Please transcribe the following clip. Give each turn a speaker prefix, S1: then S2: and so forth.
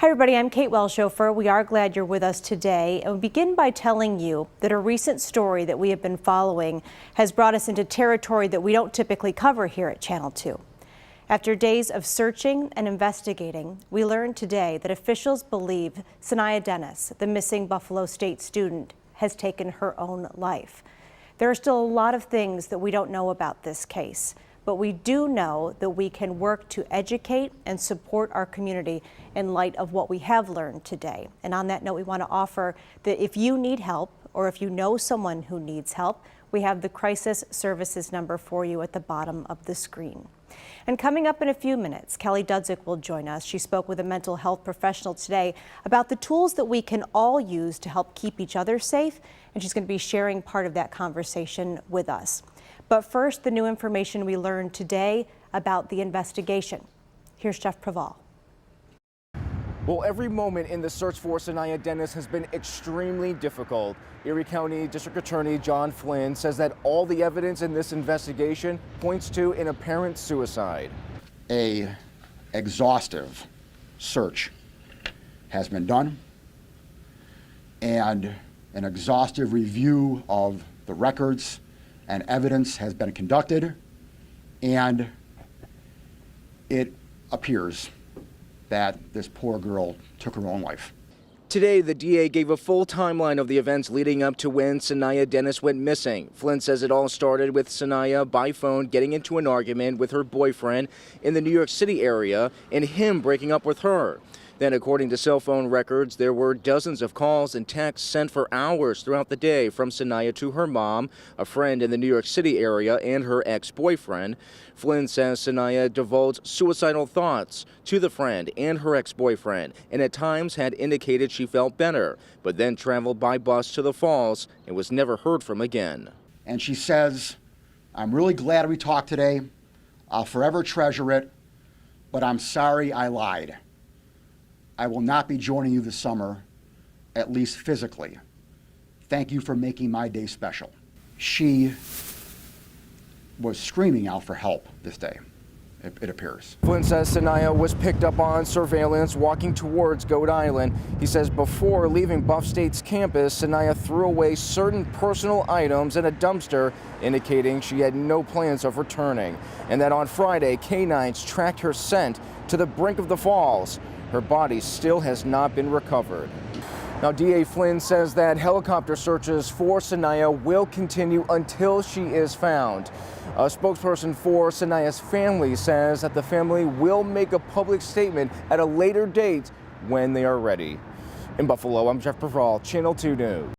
S1: Hi everybody, I'm Kate Welshofer. We are glad you're with us today, and we begin by telling you that a recent story that we have been following has brought us into territory that we don't typically cover here at Channel 2. After days of searching and investigating, we learned today that officials believe Saniyya Dennis, the missing Buffalo State student, has taken her own life. There are still a lot of things that we don't know about this case, but we do know that we can work to educate and support our community in light of what we have learned today. And on that note, we want to offer that if you need help or if you know someone who needs help, we have the crisis services number for you at the bottom of the screen. And coming up in a few minutes, Kelly Dudzik will join us. She spoke with a mental health professional today about the tools that we can all use to help keep each other safe, and she's going to be sharing part of that conversation with us. But first, the new information we learned today about the investigation. Here's Jeff Preval.
S2: Well, every moment in the search for Saniyya Dennis has been extremely difficult. Erie County District Attorney John Flynn says that all the evidence in this investigation points to an apparent suicide.
S3: An exhaustive search has been done, and an exhaustive review of the records and evidence has been conducted, and it appears that this poor girl took her own life.
S2: Today, the DA gave a full timeline of the events leading up to when Saniyya Dennis went missing. Flynn says it all started with Saniyya by phone getting into an argument with her boyfriend in the New York City area and him breaking up with her. Then, according to cell phone records, there were dozens of calls and texts sent for hours throughout the day from Saniyya to her mom, a friend in the New York City area, and her ex-boyfriend. Flynn says Saniyya divulged suicidal thoughts to the friend and her ex-boyfriend, and at times had indicated she felt better, but then traveled by bus to the falls and was never heard from again.
S3: And she says, "I'm really glad we talked today. I'll forever treasure it, but I'm sorry I lied. I will not be joining you this summer, at least physically. Thank you for making my day special." She was screaming out for help this day, it appears.
S2: Flynn says Saniyya was picked up on surveillance walking towards Goat Island. He says before leaving Buff State's campus, Saniyya threw away certain personal items in a dumpster, indicating she had no plans of returning. And that on Friday, canines tracked her scent to the brink of the falls. Her body still has not been recovered. Now, DA Flynn says that helicopter searches for Saniyya will continue until she is found. A spokesperson for Saniyya's family says that the family will make a public statement at a later date when they are ready. In Buffalo, I'm Jeff Preval, Channel 2 News.